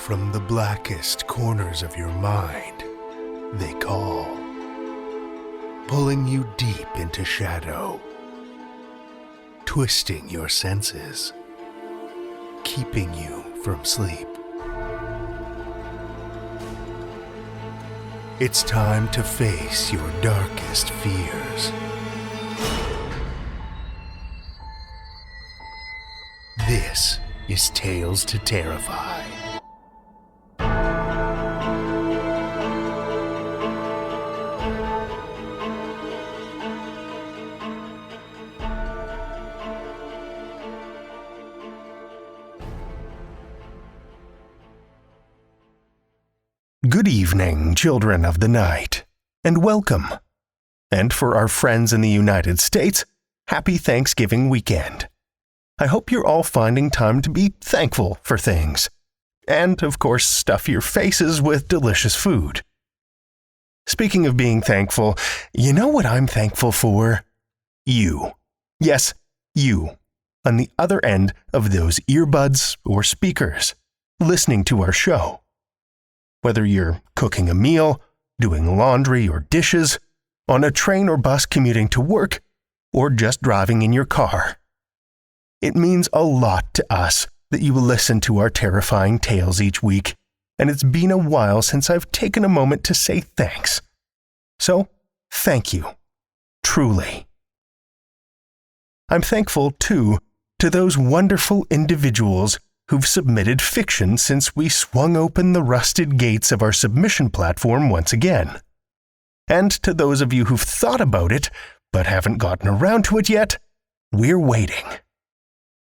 From the blackest corners of your mind, they call, pulling you deep into shadow, twisting your senses, keeping you from sleep. It's time to face your darkest fears. This is Tales to Terrify. Good evening, children of the night, and welcome. And for our friends in the United States, happy Thanksgiving weekend. I hope you're all finding time to be thankful for things. And, of course, stuff your faces with delicious food. Speaking of being thankful, you know what I'm thankful for? You. Yes, you. On the other end of those earbuds or speakers, listening to our show. Whether you're cooking a meal, doing laundry or dishes, on a train or bus commuting to work, or just driving in your car. It means a lot to us that you will listen to our terrifying tales each week, and it's been a while since I've taken a moment to say thanks. So, thank you. Truly. I'm thankful, too, to those wonderful individuals who've submitted fiction since we swung open the rusted gates of our submission platform once again. And to those of you who've thought about it, but haven't gotten around to it yet, we're waiting.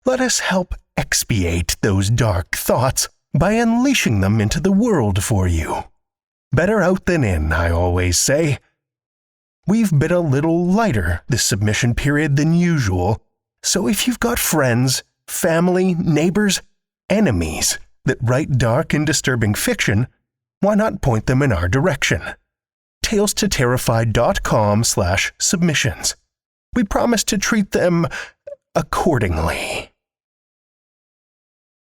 Let us help expiate those dark thoughts by unleashing them into the world for you. Better out than in, I always say. We've been a little lighter this submission period than usual, so if you've got friends, family, neighbors, enemies that write dark and disturbing fiction, why not point them in our direction? TalesToTerrify.com/submissions. We promise to treat them accordingly.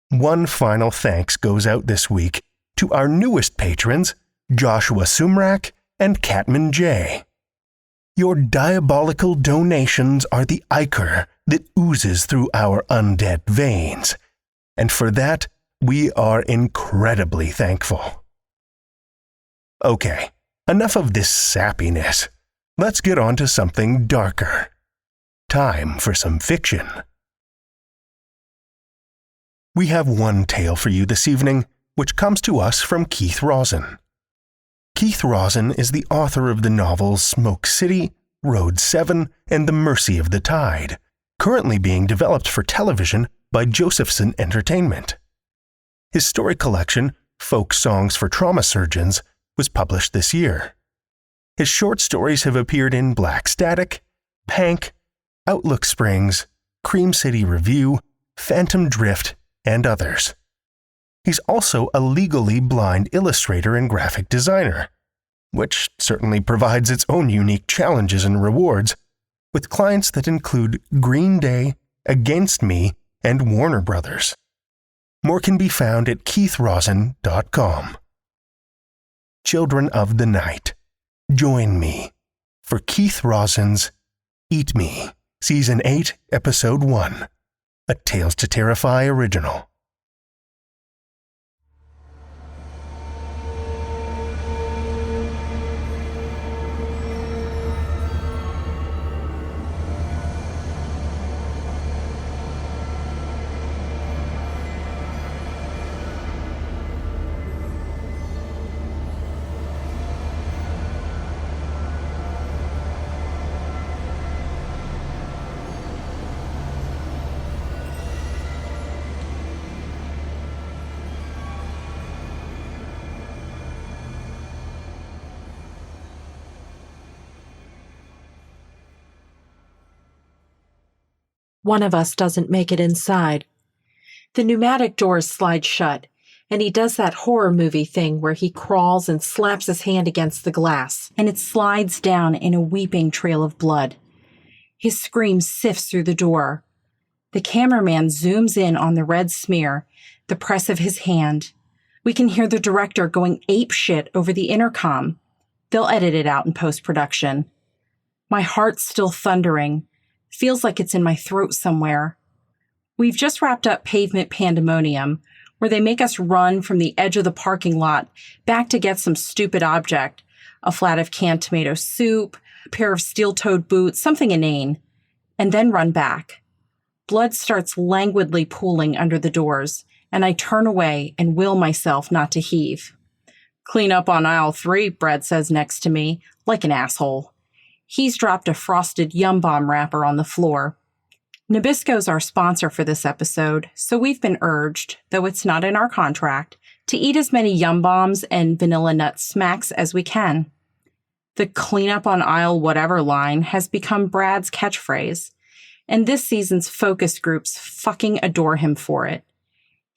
One final thanks goes out this week to our newest patrons, Joshua Sumrak and Catman J. Your diabolical donations are the ichor that oozes through our undead veins. And for that, we are incredibly thankful. Okay, enough of this sappiness. Let's get on to something darker. Time for some fiction. We have one tale for you this evening, which comes to us from Keith Rosson. Keith Rosson is the author of the novels Smoke City, Road 7, and The Mercy of the Tide, currently being developed for television by Josephson Entertainment. His story collection, Folk Songs for Trauma Surgeons, was published this year. His short stories have appeared in Black Static, Pank, Outlook Springs, Cream City Review, Phantom Drift, and others. He's also a legally blind illustrator and graphic designer, which certainly provides its own unique challenges and rewards, with clients that include Green Day, Against Me, and Warner Brothers. More can be found at keithrosson.com. Children of the Night, join me for Keith Rosson's Eat Me, Season 8, Episode 1, a Tales to Terrify original. One of us doesn't make it inside. The pneumatic doors slide shut, and he does that horror movie thing where he crawls and slaps his hand against the glass, and it slides down in a weeping trail of blood. His scream sifts through the door. The cameraman zooms in on the red smear, the press of his hand. We can hear the director going apeshit over the intercom. They'll edit it out in post-production. My heart's still thundering. Feels like it's in my throat somewhere. We've just wrapped up Pavement Pandemonium, where they make us run from the edge of the parking lot back to get some stupid object, a flat of canned tomato soup, a pair of steel-toed boots, something inane, and then run back. Blood starts languidly pooling under the doors, and I turn away and will myself not to heave. "Clean up on aisle 3, Brad says next to me, like an asshole. He's dropped a frosted Yum Bomb wrapper on the floor. Nabisco's our sponsor for this episode, so we've been urged, though it's not in our contract, to eat as many Yum Bombs and Vanilla Nut Smacks as we can. The clean up on aisle whatever line has become Brad's catchphrase, and this season's focus groups fucking adore him for it.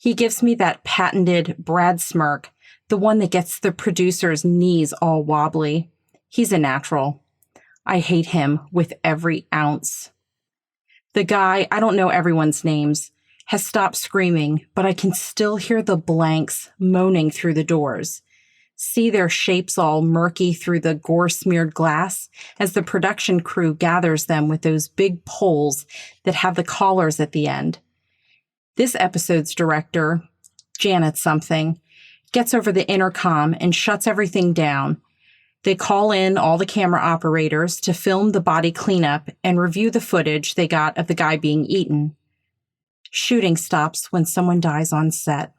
He gives me that patented Brad smirk, the one that gets the producer's knees all wobbly. He's a natural. I hate him with every ounce. The guy, I don't know everyone's names, has stopped screaming, but I can still hear the blanks moaning through the doors. See their shapes all murky through the gore-smeared glass as the production crew gathers them with those big poles that have the collars at the end. This episode's director, Janet something, gets over the intercom and shuts everything down. They call in all the camera operators to film the body cleanup and review the footage they got of the guy being eaten. Shooting stops when someone dies on set.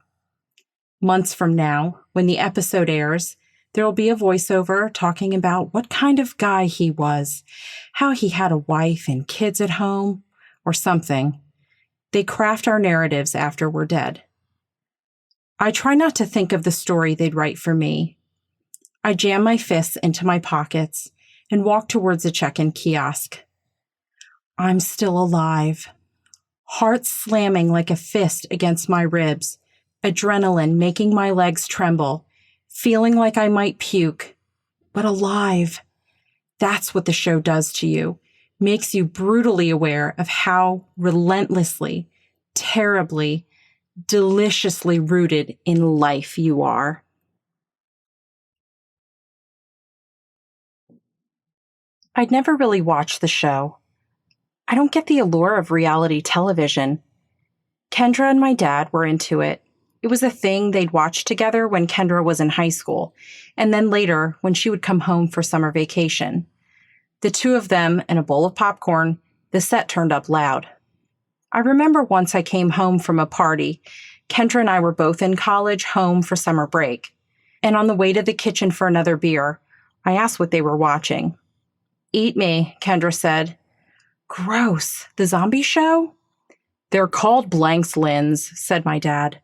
Months from now, when the episode airs, there will be a voiceover talking about what kind of guy he was, how he had a wife and kids at home, or something. They craft our narratives after we're dead. I try not to think of the story they'd write for me. I jam my fists into my pockets and walk towards a check-in kiosk. I'm still alive. Heart slamming like a fist against my ribs, adrenaline making my legs tremble, feeling like I might puke, but alive. That's what the show does to you, makes you brutally aware of how relentlessly, terribly, deliciously rooted in life you are. I'd never really watched the show. I don't get the allure of reality television. Kendra and my dad were into it. It was a thing they'd watch together when Kendra was in high school, and then later when she would come home for summer vacation. The two of them and a bowl of popcorn, the set turned up loud. I remember once I came home from a party. Kendra and I were both in college, home for summer break. And on the way to the kitchen for another beer, I asked what they were watching. "Eat Me," Kendra said. "Gross. The zombie show?" "They're called blanks, Linz," said my dad.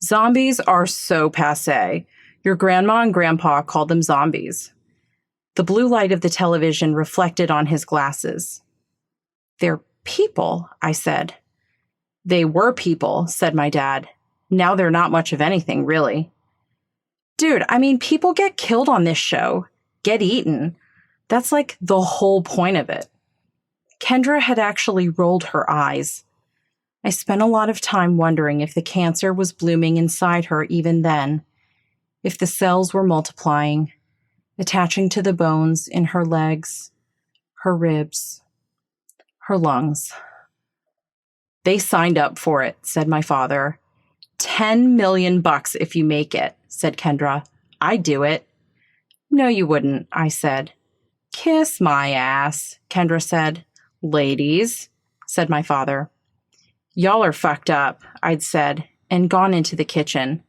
"Zombies are so passé. Your grandma and grandpa called them zombies." The blue light of the television reflected on his glasses. "They're people," I said. "They were people," said my dad. "Now they're not much of anything, really." "Dude, I mean, people get killed on this show. Get eaten. That's like the whole point of it." Kendra had actually rolled her eyes. I spent a lot of time wondering if the cancer was blooming inside her even then, if the cells were multiplying, attaching to the bones in her legs, her ribs, her lungs. "They signed up for it," said my father. $10 million if you make it," said Kendra. "I'd do it." "No, you wouldn't," I said. "Kiss my ass," Kendra said. "Ladies," said my father. "Y'all are fucked up," I'd said, and gone into the kitchen.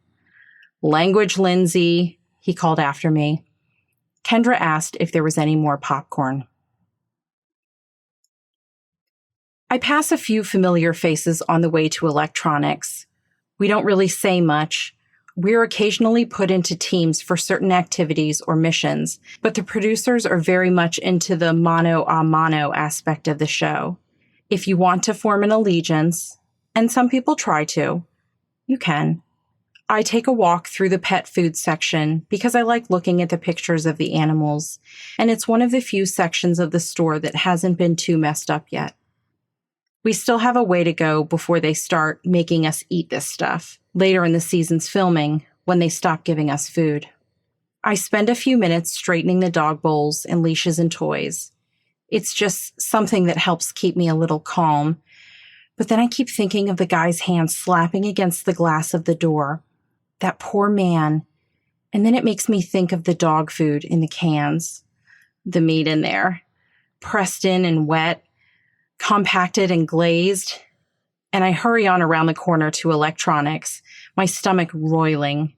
"Language, Lindsay," he called after me. Kendra asked if there was any more popcorn. I pass a few familiar faces on the way to electronics. We don't really say much. We're occasionally put into teams for certain activities or missions, but the producers are very much into the mano a mano aspect of the show. If you want to form an allegiance, and some people try to, you can. I take a walk through the pet food section because I like looking at the pictures of the animals, and it's one of the few sections of the store that hasn't been too messed up yet. We still have a way to go before they start making us eat this stuff. Later in the season's filming, when they stop giving us food. I spend a few minutes straightening the dog bowls and leashes and toys. It's just something that helps keep me a little calm. But then I keep thinking of the guy's hand slapping against the glass of the door. That poor man. And then it makes me think of the dog food in the cans. The meat in there, pressed in and wet, compacted and glazed. And I hurry on around the corner to electronics, my stomach roiling.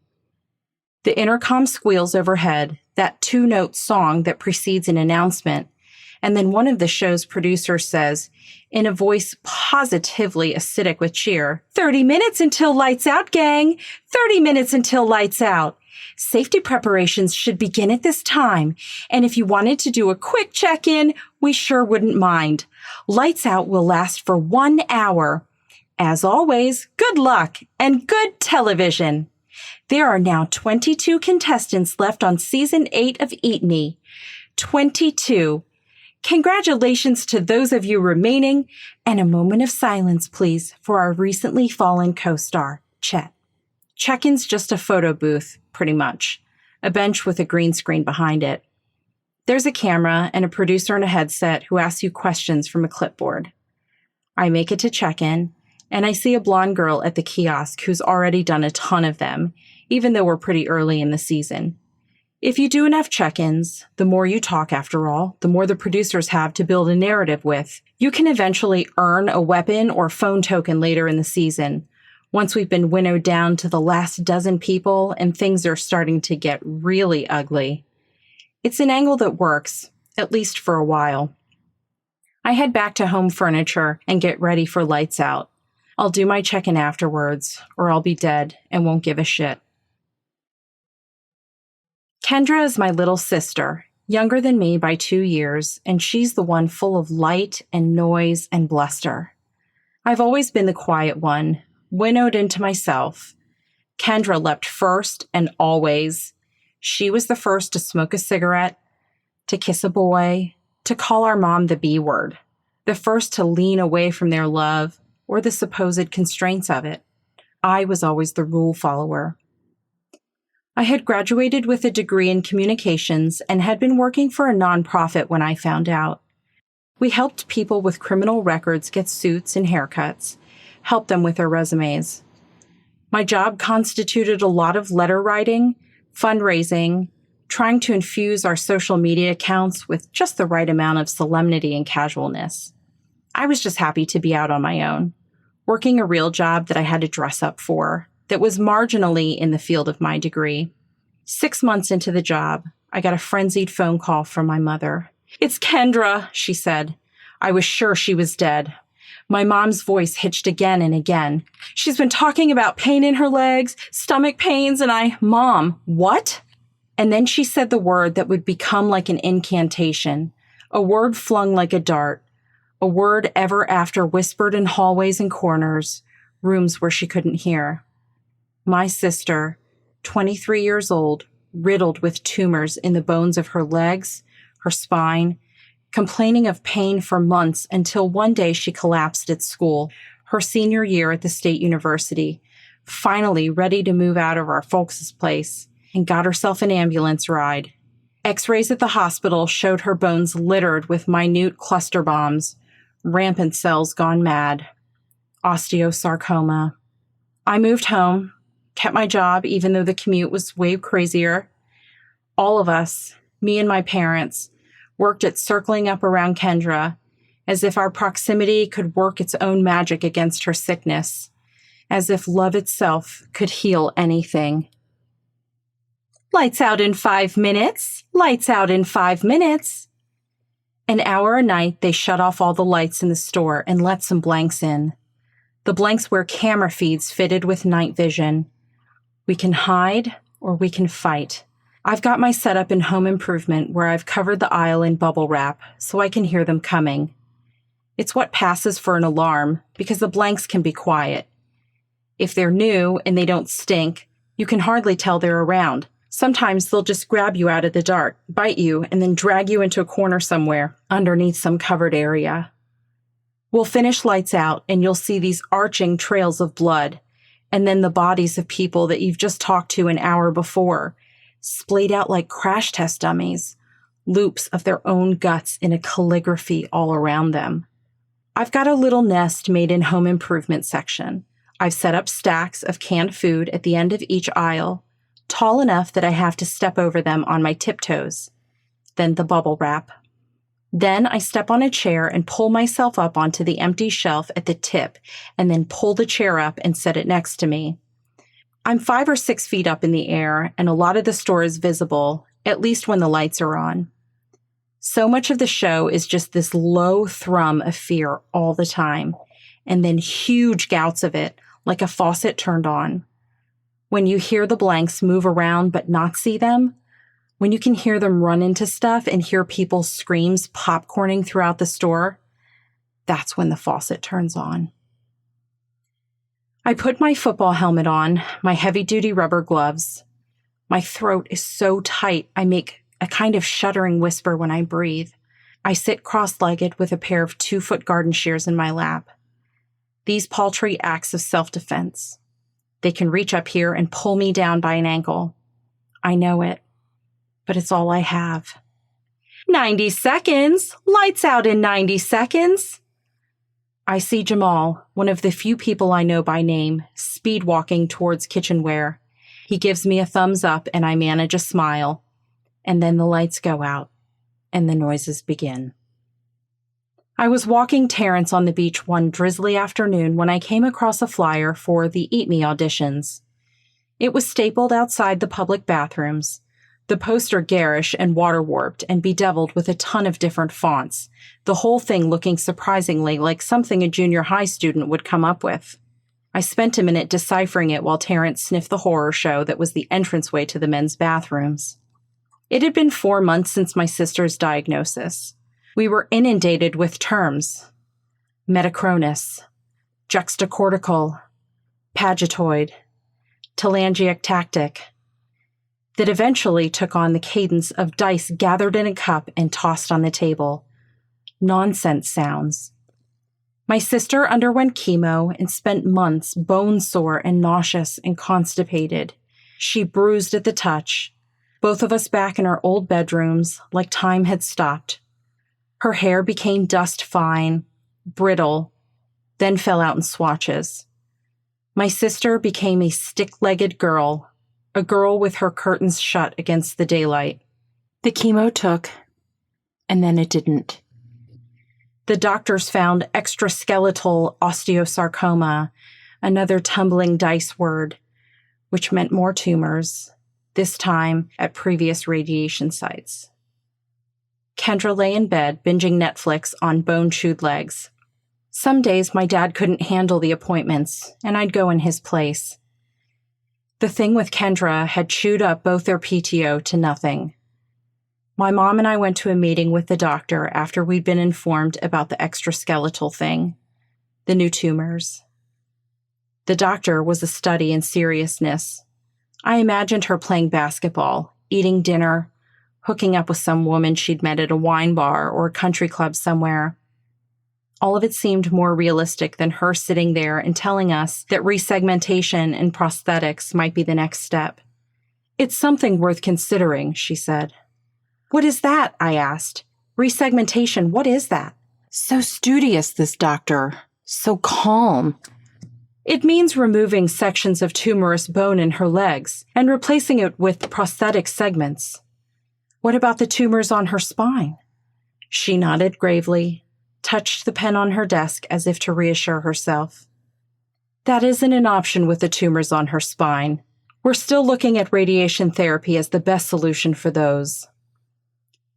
The intercom squeals overhead, that 2-note song that precedes an announcement, and then one of the show's producers says, in a voice positively acidic with cheer, 30 minutes until lights out, gang! 30 minutes until lights out! Safety preparations should begin at this time, and if you wanted to do a quick check-in, we sure wouldn't mind. Lights out will last for 1 hour. As always, good luck and good television. There are now 22 contestants left on Season 8 of Eat Me. 22. Congratulations to those of you remaining, and a moment of silence, please, for our recently fallen co-star, Chet. Check-in's just a photo booth, pretty much. A bench with a green screen behind it. There's a camera and a producer in a headset who asks you questions from a clipboard. I make it to check-in, and I see a blonde girl at the kiosk who's already done a ton of them, even though we're pretty early in the season. If you do enough check-ins, the more you talk after all, the more the producers have to build a narrative with. You can eventually earn a weapon or phone token later in the season, once we've been winnowed down to the last dozen people and things are starting to get really ugly. It's an angle that works, at least for a while. I head back to home furniture and get ready for lights out. I'll do my check-in afterwards, or I'll be dead and won't give a shit. Kendra is my little sister, younger than me by 2 years, and she's the one full of light and noise and bluster. I've always been the quiet one, winnowed into myself. Kendra leapt first and always. She was the first to smoke a cigarette, to kiss a boy, to call our mom the B word, the first to lean away from their love or the supposed constraints of it. I was always the rule follower. I had graduated with a degree in communications and had been working for a nonprofit when I found out. We helped people with criminal records get suits and haircuts, helped them with their resumes. My job constituted a lot of letter writing, fundraising, trying to infuse our social media accounts with just the right amount of solemnity and casualness. I was just happy to be out on my own, working a real job that I had to dress up for, that was marginally in the field of my degree. 6 months into the job, I got a frenzied phone call from my mother. "It's Kendra," she said. I was sure she was dead. My mom's voice hitched again and again. "She's been talking about pain in her legs, stomach pains, and Mom, what?" And then she said the word that would become like an incantation, a word flung like a dart, a word ever after whispered in hallways and corners, rooms where she couldn't hear. My sister, 23 years old, riddled with tumors in the bones of her legs, her spine, complaining of pain for months until one day she collapsed at school, her senior year at the state university, finally ready to move out of our folks' place, and got herself an ambulance ride. X-rays at the hospital showed her bones littered with minute cluster bombs, rampant cells gone mad, osteosarcoma. I moved home, kept my job even though the commute was way crazier. All of us, me and my parents, worked at circling up around Kendra, as if our proximity could work its own magic against her sickness, as if love itself could heal anything. Lights out in 5 minutes. Lights out in 5 minutes. An hour a night, they shut off all the lights in the store and let some blanks in. The blanks were camera feeds fitted with night vision. We can hide or we can fight. I've got my setup in home improvement where I've covered the aisle in bubble wrap so I can hear them coming. It's what passes for an alarm because the blanks can be quiet. If they're new and they don't stink, you can hardly tell they're around. Sometimes they'll just grab you out of the dark, bite you, and then drag you into a corner somewhere underneath some covered area. We'll finish lights out and you'll see these arching trails of blood, And then the bodies of people that you've just talked to an hour before, splayed out like crash test dummies, loops of their own guts in a calligraphy all around them. I've got a little nest made in home improvement section. I've set up stacks of canned food at the end of each aisle, tall enough that I have to step over them on my tiptoes. Then the bubble wrap. Then I step on a chair and pull myself up onto the empty shelf at the tip, and then pull the chair up and set it next to me. I'm 5 or 6 feet up in the air, and a lot of the store is visible, at least when the lights are on. So much of the show is just this low thrum of fear all the time, and then huge gouts of it, like a faucet turned on. When you hear the blanks move around but not see them, when you can hear them run into stuff and hear people's screams popcorning throughout the store, that's when the faucet turns on. I put my football helmet on, my heavy-duty rubber gloves. My throat is so tight, I make a kind of shuddering whisper when I breathe. I sit cross-legged with a pair of 2-foot garden shears in my lap. These paltry acts of self-defense. They can reach up here and pull me down by an ankle. I know it. But it's all I have. 90 seconds! Lights out in 90 seconds! I see Jamal, one of the few people I know by name, speed walking towards kitchenware. He gives me a thumbs up and I manage a smile. And then the lights go out and the noises begin. I was walking Terrence on the beach one drizzly afternoon when I came across a flyer for the Eat Me auditions. It was stapled outside the public bathrooms. The poster garish and water-warped and bedeviled with a ton of different fonts, the whole thing looking surprisingly like something a junior high student would come up with. I spent a minute deciphering it while Terrence sniffed the horror show that was the entranceway to the men's bathrooms. It had been 4 months since my sister's diagnosis. We were inundated with terms: metachronous, juxtacortical, pagetoid, telangiectactic, that eventually took on the cadence of dice gathered in a cup and tossed on the table. Nonsense sounds. My sister underwent chemo and spent months bone-sore and nauseous and constipated. She bruised at the touch. Both of us back in our old bedrooms, like time had stopped. Her hair became dust-fine, brittle, then fell out in swatches. My sister became a stick-legged girl, a girl with her curtains shut against the daylight. The chemo took, and then it didn't. The doctors found extraskeletal osteosarcoma, another tumbling dice word, which meant more tumors, this time at previous radiation sites. Kendra lay in bed, binging Netflix on bone-chewed legs. Some days my dad couldn't handle the appointments, and I'd go in his place. The thing with Kendra had chewed up both their PTO to nothing. My mom and I went to a meeting with the doctor after we'd been informed about the extraskeletal thing, the new tumors. The doctor was a study in seriousness. I imagined her playing basketball, eating dinner, hooking up with some woman she'd met at a wine bar or a country club somewhere. All of it seemed more realistic than her sitting there and telling us that resegmentation and prosthetics might be the next step. "It's something worth considering," she said. "What is that?" I asked. "Resegmentation, what is that?" So studious, this doctor. So calm. "It means removing sections of tumorous bone in her legs and replacing it with prosthetic segments." "What about the tumors on her spine?" She nodded gravely, touched the pen on her desk as if to reassure herself. "That isn't an option with the tumors on her spine. We're still looking at radiation therapy as the best solution for those."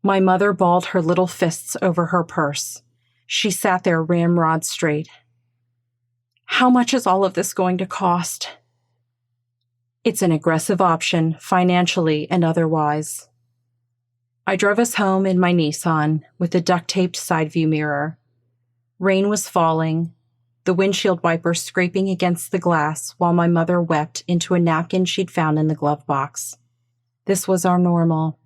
My mother balled her little fists over her purse. She sat there ramrod straight. "How much is all of this going to cost?" "It's an aggressive option, financially and otherwise." I drove us home in my Nissan with a duct-taped side view mirror. Rain was falling, the windshield wiper scraping against the glass while my mother wept into a napkin she'd found in the glove box. This was our normal.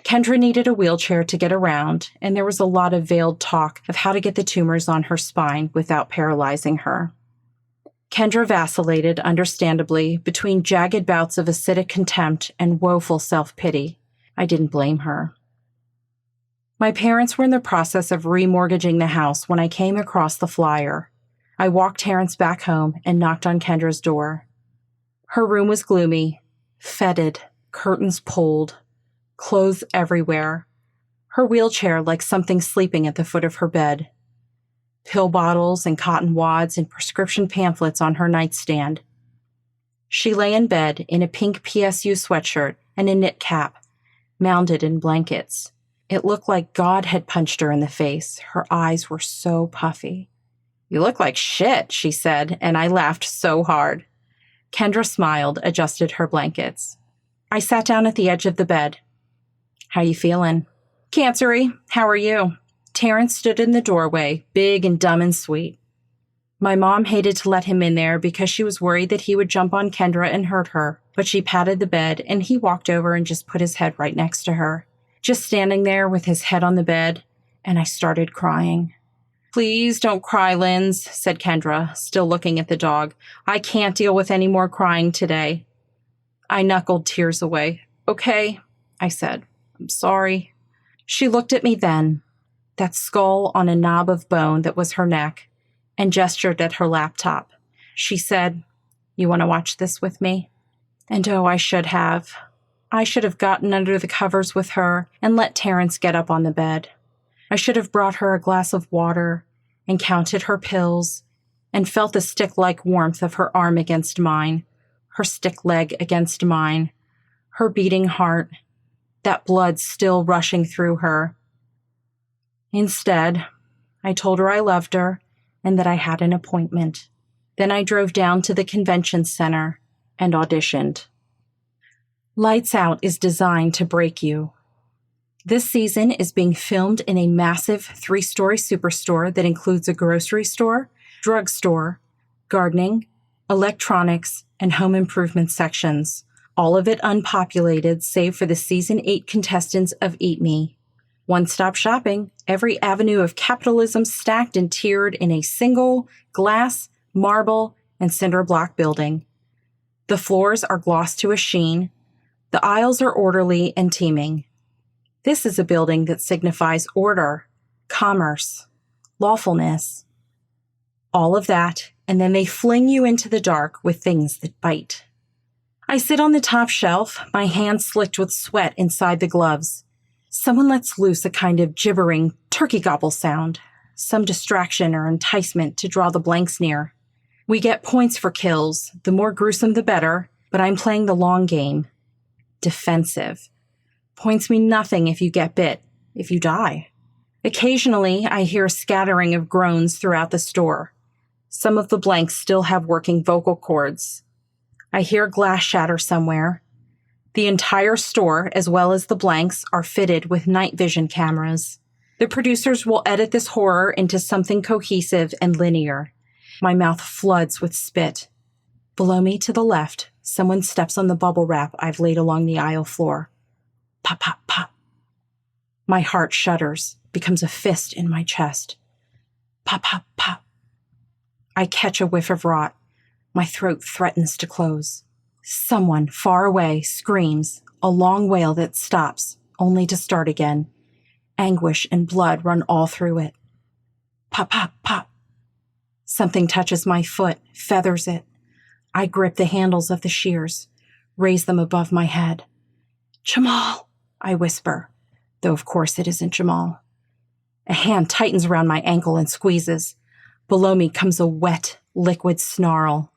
Kendra needed a wheelchair to get around, and there was a lot of veiled talk of how to get the tumors on her spine without paralyzing her. Kendra vacillated, understandably, between jagged bouts of acidic contempt and woeful self-pity. I didn't blame her. My parents were in the process of remortgaging the house when I came across the flyer. I walked Terrence back home and knocked on Kendra's door. Her room was gloomy, fetid, curtains pulled, clothes everywhere. Her wheelchair like something sleeping at the foot of her bed. Pill bottles and cotton wads and prescription pamphlets on her nightstand. She lay in bed in a pink PSU sweatshirt and a knit cap, mounded in blankets. It looked like God had punched her in the face. Her eyes were so puffy. "You look like shit," she said, and I laughed so hard. Kendra smiled, adjusted her blankets. I sat down at the edge of the bed. "How you feeling?" "Cancery. How are you?" Terrence stood in the doorway, big and dumb and sweet. My mom hated to let him in there because she was worried that he would jump on Kendra and hurt her, but she patted the bed and he walked over and just put his head right next to her, just standing there with his head on the bed, and I started crying. "Please don't cry, Linz," said Kendra, still looking at the dog. "I can't deal with any more crying today." I knuckled tears away. "Okay," I said. "I'm sorry." She looked at me then, that skull on a knob of bone that was her neck, and gestured at her laptop. She said, "You want to watch this with me?" And oh, I should have. I should have gotten under the covers with her and let Terrence get up on the bed. I should have brought her a glass of water and counted her pills and felt the stick-like warmth of her arm against mine, her stick leg against mine, her beating heart, that blood still rushing through her. Instead, I told her I loved her and that I had an appointment. Then I drove down to the convention center and auditioned. Lights Out is designed to break you. This season is being filmed in a massive 3-story superstore that includes a grocery store, drugstore, gardening, electronics, and home improvement sections, all of it unpopulated save for the Season 8 contestants of Eat Me. One-stop shopping, every avenue of capitalism stacked and tiered in a single glass, marble, and cinder block building. The floors are glossed to a sheen. The aisles are orderly and teeming. This is a building that signifies order, commerce, lawfulness. All of that, and then they fling you into the dark with things that bite. I sit on the top shelf, my hands slicked with sweat inside the gloves. Someone lets loose a kind of gibbering turkey gobble sound, some distraction or enticement to draw the blanks near. We get points for kills, the more gruesome the better, but I'm playing the long game. Defensive. Points mean nothing if you get bit, if you die. Occasionally, I hear a scattering of groans throughout the store. Some of the blanks still have working vocal cords. I hear glass shatter somewhere. The entire store, as well as the blanks, are fitted with night vision cameras. The producers will edit this horror into something cohesive and linear. My mouth floods with spit. Below me to the left, someone steps on the bubble wrap I've laid along the aisle floor. Pop, pop, pop. My heart shudders, becomes a fist in my chest. Pop, pop, pop. I catch a whiff of rot. My throat threatens to close. Someone far away screams, a long wail that stops, only to start again. Anguish and blood run all through it. Pop, pop, pop. Something touches my foot, feathers it. I grip the handles of the shears, raise them above my head. "Jamal," I whisper, though of course it isn't Jamal. A hand tightens around my ankle and squeezes. Below me comes a wet, liquid snarl.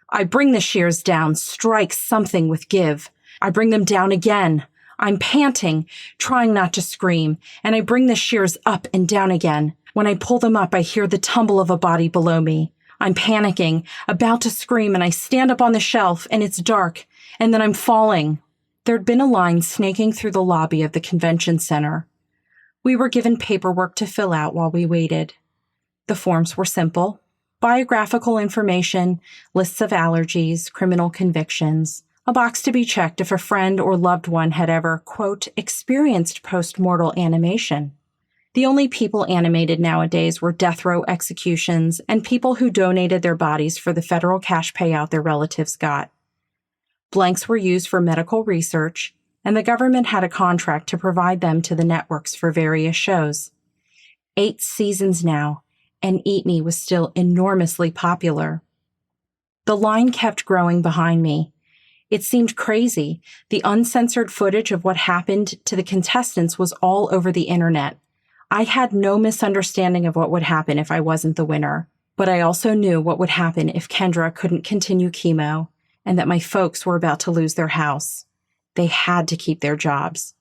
I bring the shears down, strike something with give. I bring them down again. I'm panting, trying not to scream, and I bring the shears up and down again. When I pull them up, I hear the tumble of a body below me. I'm panicking, about to scream, and I stand up on the shelf, and it's dark, and then I'm falling. There'd been a line snaking through the lobby of the convention center. We were given paperwork to fill out while we waited. The forms were simple. Biographical information, lists of allergies, criminal convictions, a box to be checked if a friend or loved one had ever, quote, experienced post-mortal animation. The only people animated nowadays were death row executions and people who donated their bodies for the federal cash payout their relatives got. Blanks were used for medical research, and the government had a contract to provide them to the networks for various shows. 8 seasons now, and Eat Me was still enormously popular. The line kept growing behind me. It seemed crazy. The uncensored footage of what happened to the contestants was all over the internet. I had no misunderstanding of what would happen if I wasn't the winner, but I also knew what would happen if Kendra couldn't continue chemo and that my folks were about to lose their house. They had to keep their jobs.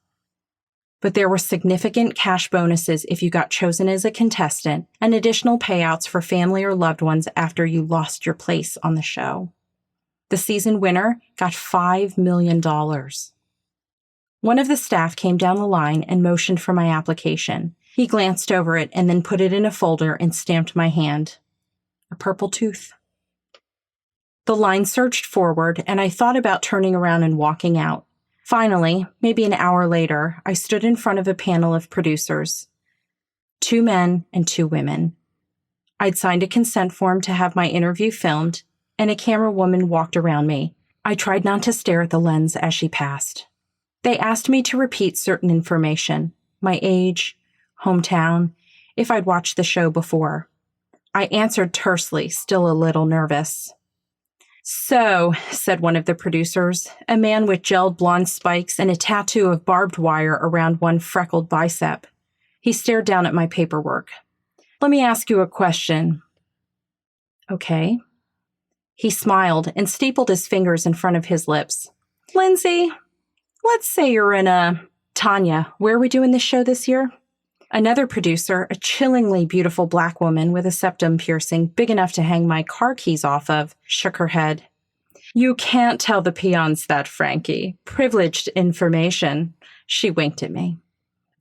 But there were significant cash bonuses if you got chosen as a contestant and additional payouts for family or loved ones after you lost your place on the show. The season winner got $5 million. One of the staff came down the line and motioned for my application. He glanced over it and then put it in a folder and stamped my hand. A purple tooth. The line surged forward, and I thought about turning around and walking out. Finally, maybe an hour later, I stood in front of a panel of producers. 2 men and 2 women. I'd signed a consent form to have my interview filmed, and a camera woman walked around me. I tried not to stare at the lens as she passed. They asked me to repeat certain information, my age, hometown, if I'd watched the show before. I answered tersely, still a little nervous. So, said one of the producers, a man with gelled blonde spikes and a tattoo of barbed wire around one freckled bicep. He stared down at my paperwork. Let me ask you a question. Okay. He smiled and stapled his fingers in front of his lips. Lindsay, let's say you're in Tanya, where are we doing this show this year? Another producer, a chillingly beautiful black woman with a septum piercing big enough to hang my car keys off of, shook her head. You can't tell the peons that, Frankie. Privileged information. She winked at me.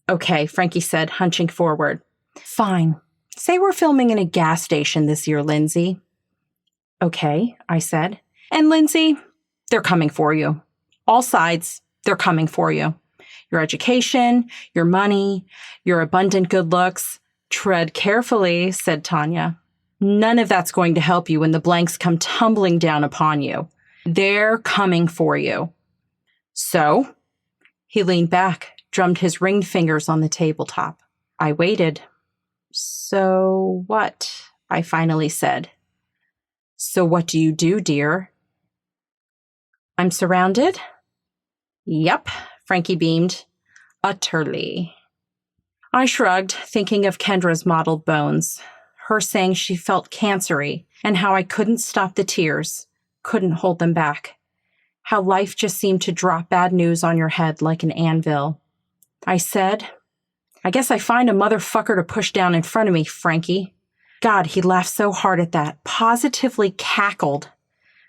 Okay, Frankie said, hunching forward. Fine. Say we're filming in a gas station this year, Lindsay. Okay, I said. And Lindsay, they're coming for you. All sides, they're coming for you. Your education, your money, your abundant good looks. Tread carefully, said Tanya. None of that's going to help you when the blanks come tumbling down upon you. They're coming for you. So? He leaned back, drummed his ringed fingers on the tabletop. I waited. So what? I finally said. So what do you do, dear? I'm surrounded? Yep, Frankie beamed. Utterly. I shrugged, thinking of Kendra's mottled bones, her saying she felt cancery, and how I couldn't stop the tears, couldn't hold them back. How life just seemed to drop bad news on your head like an anvil. I said, I guess I find a motherfucker to push down in front of me, Frankie. God, he laughed so hard at that, positively cackled.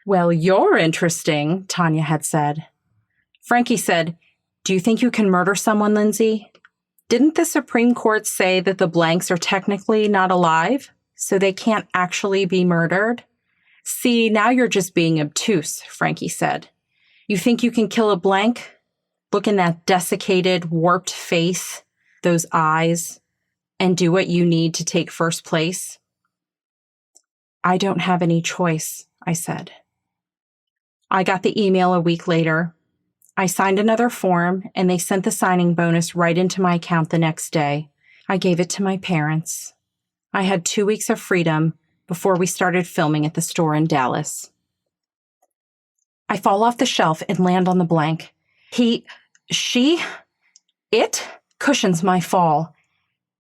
Well, you're interesting, Tanya had said. Frankie said, do you think you can murder someone, Lindsay? Didn't the Supreme Court say that the blanks are technically not alive, so they can't actually be murdered? See, now you're just being obtuse, Frankie said. You think you can kill a blank? Look in that desiccated, warped face, those eyes, and do what you need to take first place? I don't have any choice, I said. I got the email a week later. I signed another form, and they sent the signing bonus right into my account the next day. I gave it to my parents. I had 2 weeks of freedom before we started filming at the store in Dallas. I fall off the shelf and land on the blank. It cushions my fall.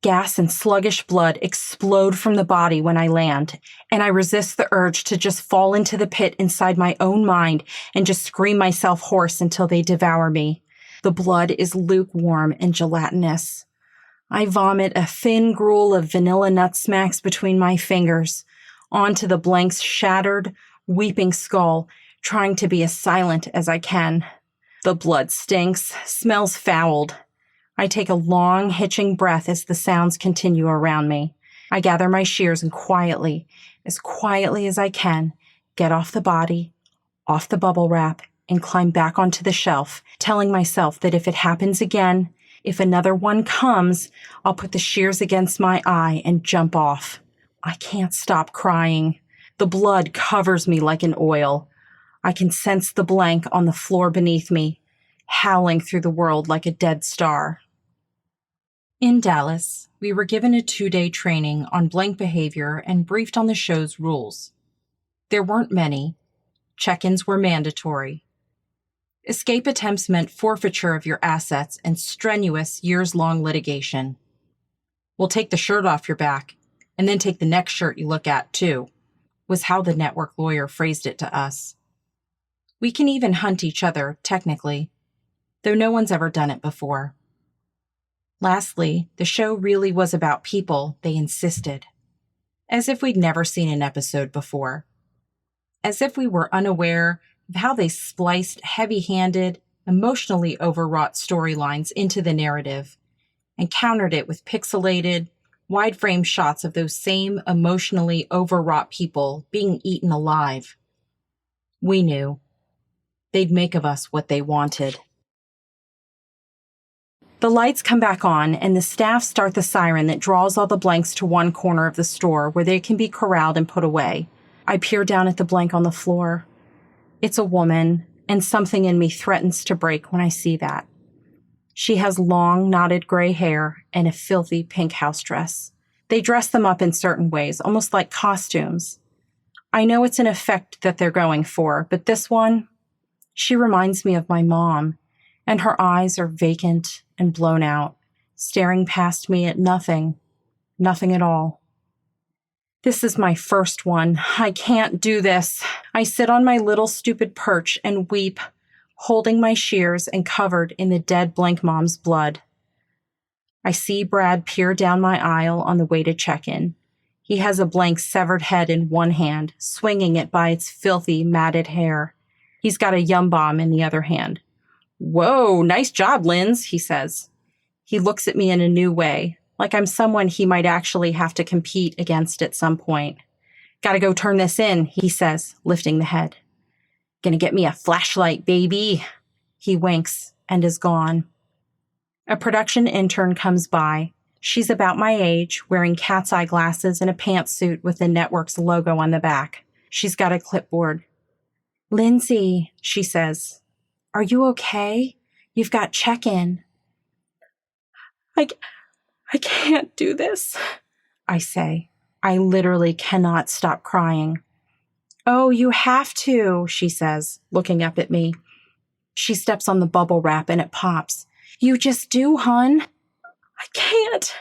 Gas and sluggish blood explode from the body when I land, and I resist the urge to just fall into the pit inside my own mind and just scream myself hoarse until they devour me. The blood is lukewarm and gelatinous. I vomit a thin gruel of vanilla nut smacks between my fingers, onto the blank's shattered, weeping skull, trying to be as silent as I can. The blood stinks, smells fouled. I take a long, hitching breath as the sounds continue around me. I gather my shears and quietly as I can, get off the body, off the bubble wrap, and climb back onto the shelf, telling myself that if it happens again, If another one comes, I'll put the shears against my eye and jump off. I can't stop crying. The blood covers me like an oil. I can sense the blank on the floor beneath me, howling through the world like a dead star. In Dallas, we were given a 2-day training on blank behavior and briefed on the show's rules. There weren't many. Check-ins were mandatory. Escape attempts meant forfeiture of your assets and strenuous years-long litigation. We'll take the shirt off your back, and then take the next shirt you look at, too, was how the network lawyer phrased it to us. We can even hunt each other, technically, though no one's ever done it before. Lastly, the show really was about people, they insisted. As if we'd never seen an episode before. As if we were unaware of how they spliced heavy-handed, emotionally overwrought storylines into the narrative and countered it with pixelated, wide-frame shots of those same emotionally overwrought people being eaten alive. We knew. They'd make of us what they wanted. The lights come back on, and the staff start the siren that draws all the blanks to one corner of the store where they can be corralled and put away. I peer down at the blank on the floor. It's a woman, and something in me threatens to break when I see that. She has long, knotted gray hair and a filthy pink house dress. They dress them up in certain ways, almost like costumes. I know it's an effect that they're going for, but this one, she reminds me of my mom, and her eyes are vacant and blown out, staring past me at nothing at all. This is my first one. I can't do this. I sit on my little stupid perch and weep, holding my shears and covered in the dead blank mom's blood. I see Brad peer down my aisle on the way to check-in. He has a blank severed head in one hand, swinging it by its filthy, matted hair. He's got a yum bomb in the other hand. "Whoa, nice job, Linz," he says. He looks at me in a new way, like I'm someone he might actually have to compete against at some point. "Gotta go turn this in," he says, lifting the head. "Gonna get me a flashlight, baby." He winks and is gone. A production intern comes by. She's about my age, wearing cat's eye glasses and a pantsuit with the network's logo on the back. She's got a clipboard. "Lindsay," she says, "are you okay? You've got check-in." I can't do this, I say. I literally cannot stop crying. "Oh, you have to," she says, looking up at me. She steps on the bubble wrap and it pops. "You just do, hon." "I can't."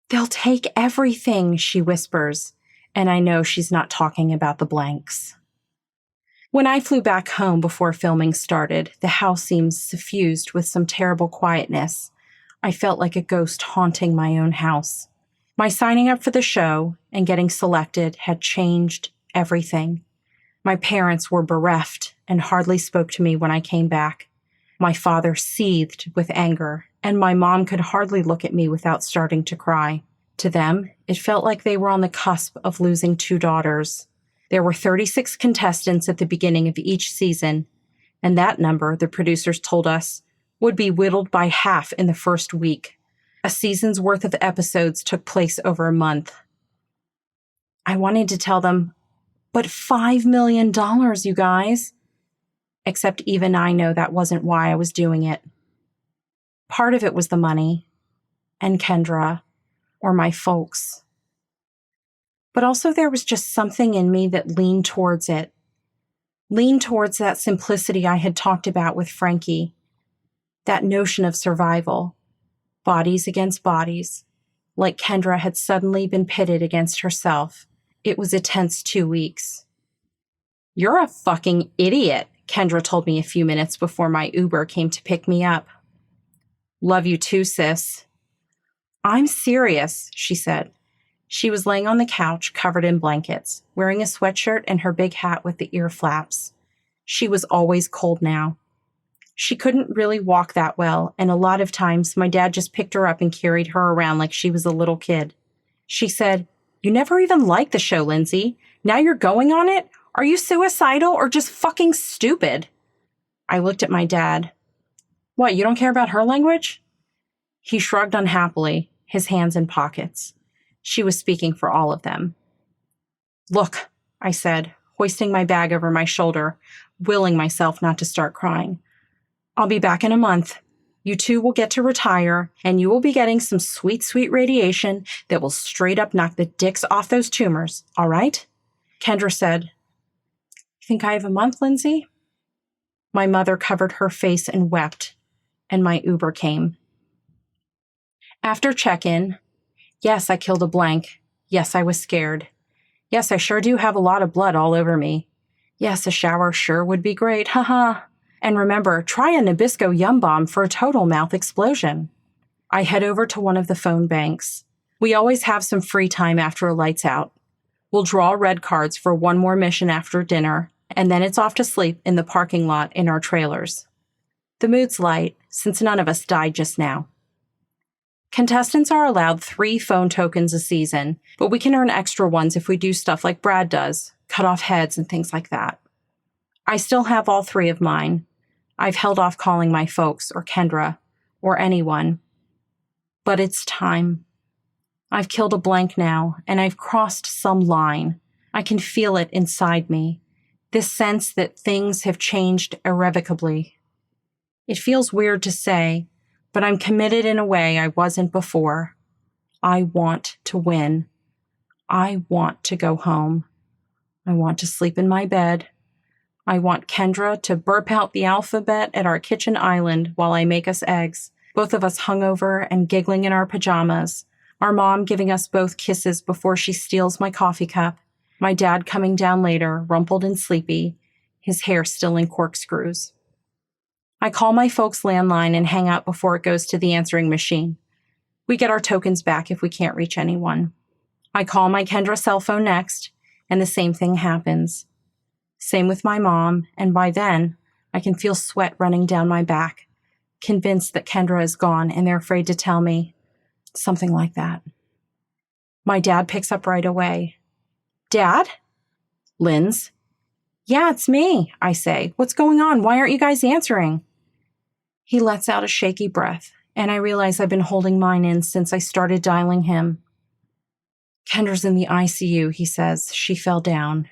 "They'll take everything," she whispers, and I know she's not talking about the blanks. When I flew back home before filming started, the house seems suffused with some terrible quietness. I felt like a ghost haunting my own house. My signing up for the show and getting selected had changed everything. My parents were bereft and hardly spoke to me when I came back. My father seethed with anger, and my mom could hardly look at me without starting to cry. To them, it felt like they were on the cusp of losing 2 daughters. There were 36 contestants at the beginning of each season, and that number, the producers told us, would be whittled by half in the first week. A season's worth of episodes took place over a month. I wanted to tell them, but $5 million, you guys. Except even I know that wasn't why I was doing it. Part of it was the money, and Kendra, or my folks. But also there was just something in me that leaned towards it. Leaned towards that simplicity I had talked about with Frankie. That notion of survival. Bodies against bodies. Like Kendra had suddenly been pitted against herself. It was a tense 2 weeks. "You're a fucking idiot," Kendra told me a few minutes before my Uber came to pick me up. "Love you too, sis." "I'm serious," she said. She was laying on the couch, covered in blankets, wearing a sweatshirt and her big hat with the ear flaps. She was always cold now. She couldn't really walk that well, and a lot of times my dad just picked her up and carried her around like she was a little kid. She said, "You never even liked the show, Lindsay. Now you're going on it? Are you suicidal or just fucking stupid?" I looked at my dad. "What, you don't care about her language?" He shrugged unhappily, his hands in pockets. She was speaking for all of them. "Look," I said, hoisting my bag over my shoulder, willing myself not to start crying. "I'll be back in a month. You two will get to retire, and you will be getting some sweet, sweet radiation that will straight up knock the dicks off those tumors, all right?" Kendra said, "You think I have a month, Lindsay?" My mother covered her face and wept, and my Uber came. After check-in, yes, I killed a blank. Yes, I was scared. Yes, I sure do have a lot of blood all over me. Yes, a shower sure would be great, haha. And remember, try a Nabisco Yum Bomb for a total mouth explosion. I head over to one of the phone banks. We always have some free time after a light's out. We'll draw red cards for one more mission after dinner, and then it's off to sleep in the parking lot in our trailers. The mood's light, since none of us died just now. Contestants are allowed 3 phone tokens a season, but we can earn extra ones if we do stuff like Brad does, cut off heads and things like that. I still have all 3 of mine. I've held off calling my folks or Kendra or anyone. But it's time. I've killed a blank now, and I've crossed some line. I can feel it inside me, this sense that things have changed irrevocably. It feels weird to say, but I'm committed in a way I wasn't before. I want to win. I want to go home. I want to sleep in my bed. I want Kendra to burp out the alphabet at our kitchen island while I make us eggs, both of us hungover and giggling in our pajamas, our mom giving us both kisses before she steals my coffee cup, my dad coming down later, rumpled and sleepy, his hair still in corkscrews. I call my folks' landline and hang up before it goes to the answering machine. We get our tokens back if we can't reach anyone. I call my Kendra cell phone next, and the same thing happens. Same with my mom, and by then, I can feel sweat running down my back, convinced that Kendra is gone and they're afraid to tell me. Something like that. My dad picks up right away. "Dad?" "Linz?" "Yeah, it's me," I say. "What's going on? Why aren't you guys answering?" He lets out a shaky breath, and I realize I've been holding mine in since I started dialing him. "Kendra's in the ICU," he says. "She fell down."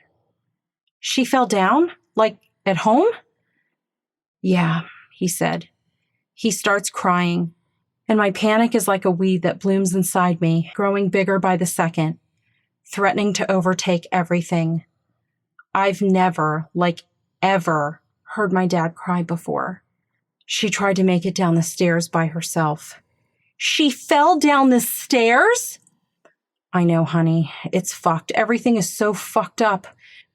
"She fell down? Like, at home?" "Yeah," he said. He starts crying, and my panic is like a weed that blooms inside me, growing bigger by the second, threatening to overtake everything. I've never, like ever, heard my dad cry before. She tried to make it down the stairs by herself. "She fell down the stairs?" "I know, honey. It's fucked. Everything is so fucked up.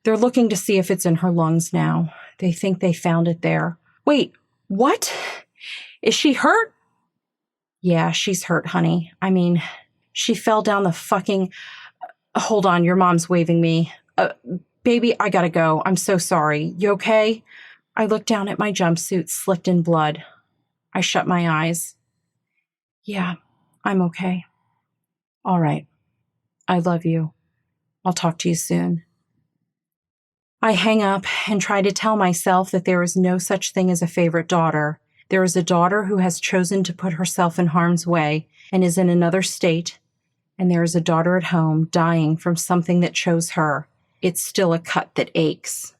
They're looking to see if it's in her lungs now. They think they found it there." "Wait, what? Is she hurt?" "Yeah, she's hurt, honey. I mean, she fell down the fucking... Hold on, your mom's waving me. Baby, I gotta go. I'm so sorry. You okay?" I look down at my jumpsuit slicked in blood. I shut my eyes. "Yeah, I'm okay." "All right. I love you. I'll talk to you soon." I hang up and try to tell myself that there is no such thing as a favorite daughter. There is a daughter who has chosen to put herself in harm's way and is in another state, and there is a daughter at home dying from something that chose her. It's still a cut that aches.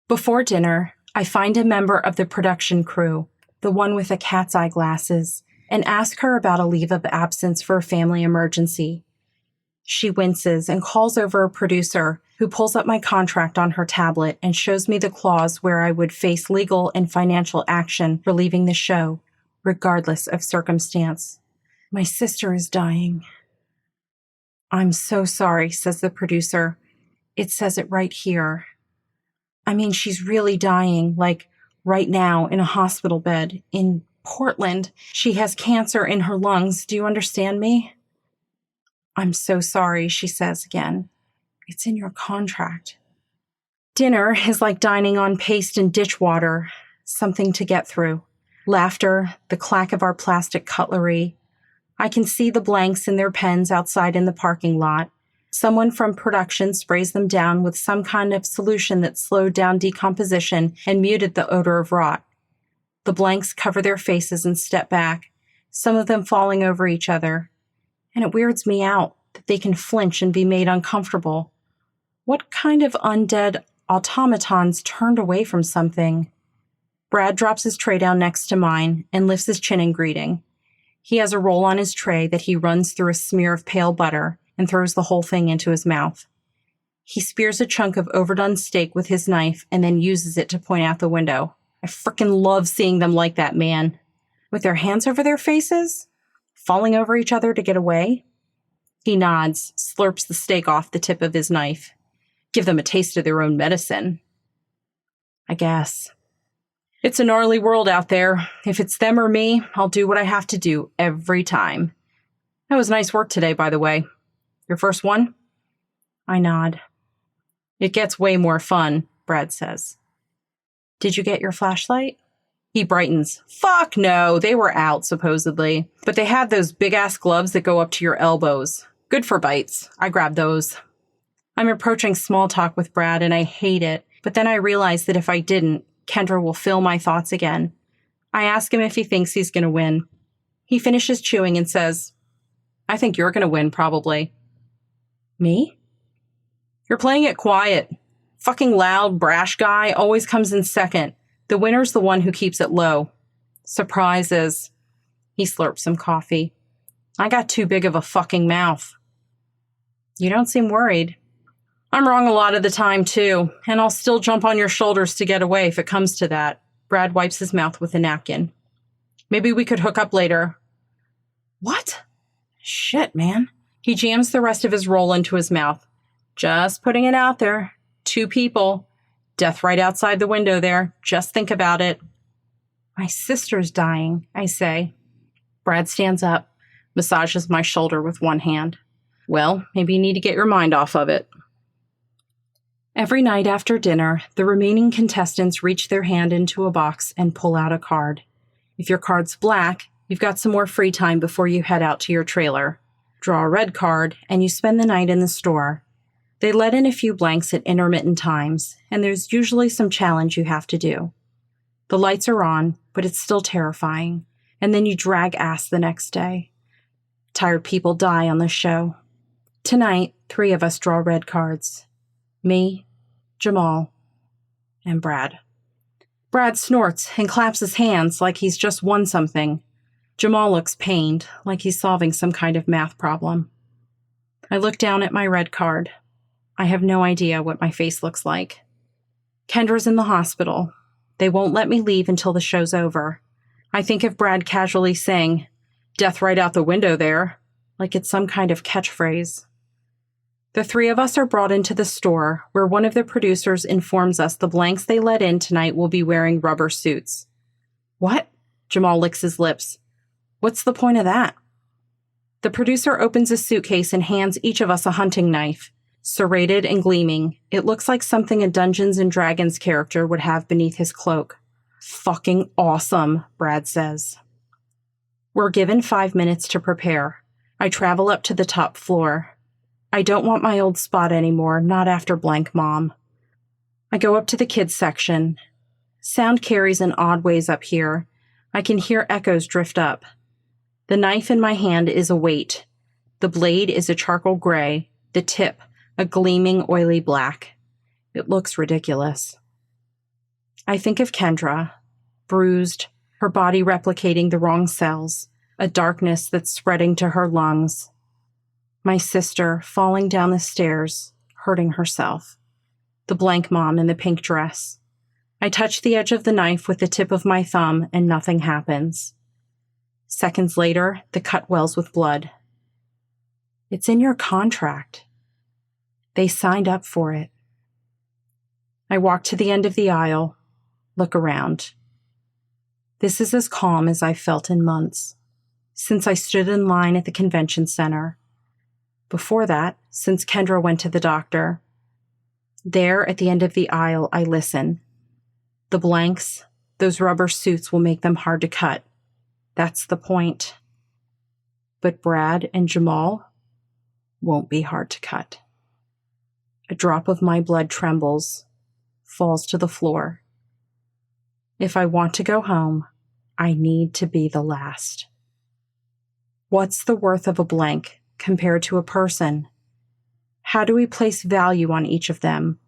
Before dinner, I find a member of the production crew, the one with the cat's eye glasses, and ask her about a leave of absence for a family emergency. She winces and calls over a producer who pulls up my contract on her tablet and shows me the clause where I would face legal and financial action for leaving the show, regardless of circumstance. "My sister is dying." "I'm so sorry," says the producer. "It says it right here." "I mean, she's really dying, like right now in a hospital bed in Portland. She has cancer in her lungs. Do you understand me?" "I'm so sorry," she says again. "It's in your contract." Dinner is like dining on paste and ditch water, something to get through. Laughter, the clack of our plastic cutlery. I can see the blanks in their pens outside in the parking lot. Someone from production sprays them down with some kind of solution that slowed down decomposition and muted the odor of rot. The blanks cover their faces and step back, some of them falling over each other, and it weirds me out that they can flinch and be made uncomfortable. What kind of undead automatons turned away from something? Brad drops his tray down next to mine and lifts his chin in greeting. He has a roll on his tray that he runs through a smear of pale butter and throws the whole thing into his mouth. He spears a chunk of overdone steak with his knife and then uses it to point out the window. I frickin' love seeing them like that, man. With their hands over their faces? Falling over each other to get away? He nods, slurps the steak off the tip of his knife. Give them a taste of their own medicine. I guess. It's a gnarly world out there. If it's them or me, I'll do what I have to do every time. That was nice work today, by the way. Your first one? I nod. It gets way more fun, Brad says. Did you get your flashlight? He brightens. Fuck no, they were out, supposedly. But they had those big-ass gloves that go up to your elbows. Good for bites. I grabbed those. I'm approaching small talk with Brad, and I hate it. But then I realize that if I didn't, Kendra will fill my thoughts again. I ask him if he thinks he's going to win. He finishes chewing and says, I think you're going to win, probably. Me? You're playing it quiet. Fucking loud, brash guy always comes in second. The winner's the one who keeps it low. Surprises. He slurps some coffee. I got too big of a fucking mouth. You don't seem worried. I'm wrong a lot of the time, too, and I'll still jump on your shoulders to get away if it comes to that. Brad wipes his mouth with a napkin. Maybe we could hook up later. What? Shit, man. He jams the rest of his roll into his mouth. Just putting it out there. 2 people. Death right outside the window there. Just think about it. My sister's dying, I say. Brad stands up, massages my shoulder with one hand. Well, maybe you need to get your mind off of it. Every night after dinner, the remaining contestants reach their hand into a box and pull out a card. If your card's black, you've got some more free time before you head out to your trailer. Draw a red card, and you spend the night in the store. They let in a few blanks at intermittent times, and there's usually some challenge you have to do. The lights are on, but it's still terrifying, and then you drag ass the next day. Tired people die on this show. Tonight, 3 of us draw red cards. Me, Jamal, and Brad. Brad snorts and claps his hands like he's just won something. Jamal looks pained, like he's solving some kind of math problem. I look down at my red card. I have no idea what my face looks like. Kendra's in the hospital. They won't let me leave until the show's over. I think of Brad casually saying, "Death right out the window there," like it's some kind of catchphrase. The 3 of us are brought into the store, where one of the producers informs us the blanks they let in tonight will be wearing rubber suits. What? Jamal licks his lips. What's the point of that? The producer opens a suitcase and hands each of us a hunting knife. Serrated and gleaming, it looks like something a Dungeons & Dragons character would have beneath his cloak. Fucking awesome, Brad says. We're given 5 minutes to prepare. I travel up to the top floor. I don't want my old spot anymore, not after blank mom. I go up to the kids section. Sound carries in odd ways up here. I can hear echoes drift up. The knife in my hand is a weight. The blade is a charcoal gray, the tip a gleaming, oily black. It looks ridiculous. I think of Kendra, bruised, her body replicating the wrong cells, a darkness that's spreading to her lungs. My sister falling down the stairs, hurting herself. The blank mom in the pink dress. I touch the edge of the knife with the tip of my thumb and nothing happens. Seconds later, the cut wells with blood. It's in your contract. They signed up for it. I walk to the end of the aisle, look around. This is as calm as I've felt in months, since I stood in line at the convention center. Before that, since Kendra went to the doctor. There, at the end of the aisle, I listen. The blanks, those rubber suits will make them hard to cut. That's the point. But Brad and Jamal won't be hard to cut. A drop of my blood trembles, falls to the floor. If I want to go home, I need to be the last. What's the worth of a blank compared to a person? How do we place value on each of them?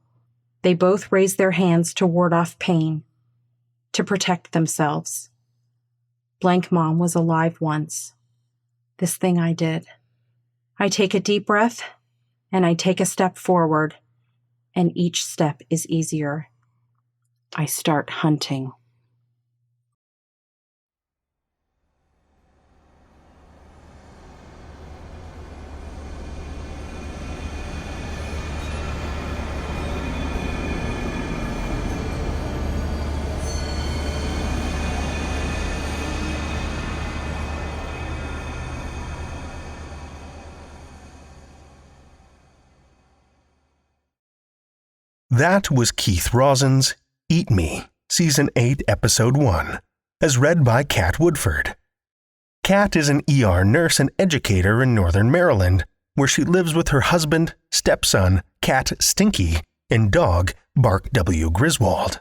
They both raise their hands to ward off pain, to protect themselves. Blank mom was alive once. This thing I did. I take a deep breath, and I take a step forward, and each step is easier. I start hunting. That was Keith Rosson's Eat Me, Season 8, Episode 1, as read by Kat Woodford. Kat is an ER nurse and educator in Northern Maryland, where she lives with her husband, stepson, Cat Stinky, and dog, Bark W. Griswold.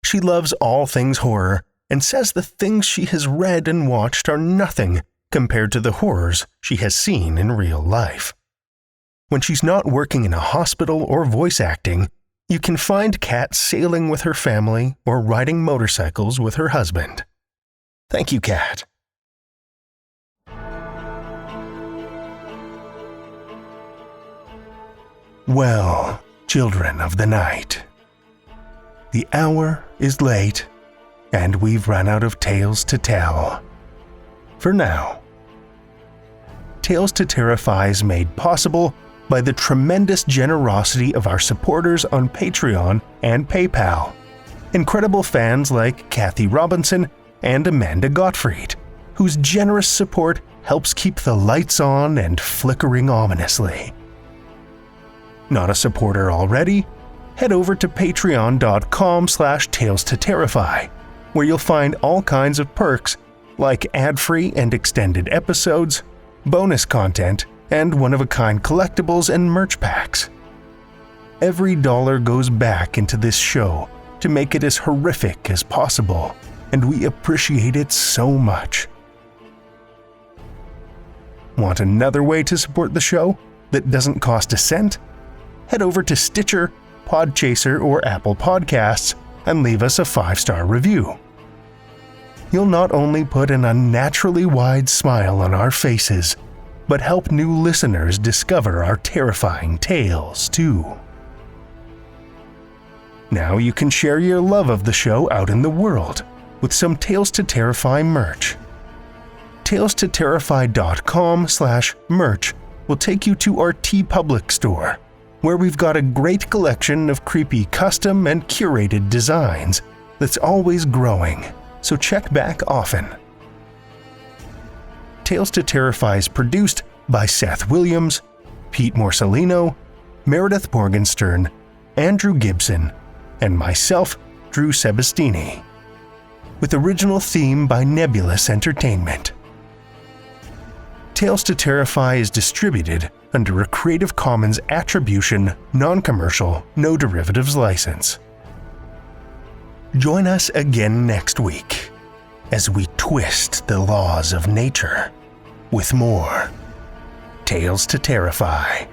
She loves all things horror and says the things she has read and watched are nothing compared to the horrors she has seen in real life. When she's not working in a hospital or voice acting, you can find Kat sailing with her family or riding motorcycles with her husband. Thank you, Kat. Well, children of the night, the hour is late, and we've run out of tales to tell. For now. Tales to Terrify is made possible by the tremendous generosity of our supporters on Patreon and PayPal. Incredible fans like Kathy Robinson and Amanda Gottfried, whose generous support helps keep the lights on and flickering ominously. Not a supporter already? Head over to patreon.com/Tales to Terrify, where you'll find all kinds of perks like ad-free and extended episodes, bonus content, and one-of-a-kind collectibles and merch packs. Every dollar goes back into this show to make it as horrific as possible, and we appreciate it so much. Want another way to support the show that doesn't cost a cent? Head over to Stitcher, Podchaser, or Apple Podcasts and leave us a 5-star review. You'll not only put an unnaturally wide smile on our faces, but help new listeners discover our terrifying tales, too. Now you can share your love of the show out in the world with some Tales to Terrify merch. TalesToTerrify.com/merch will take you to our TeePublic store, where we've got a great collection of creepy custom and curated designs that's always growing, so check back often. Tales to Terrify is produced by Seth Williams, Pete Morcellino, Meredith Morgenstern, Andrew Gibson, and myself, Drew Sebastini, with original theme by Nebulous Entertainment. Tales to Terrify is distributed under a Creative Commons Attribution, Non-Commercial, No Derivatives license. Join us again next week as we twist the laws of nature with more Tales to Terrify.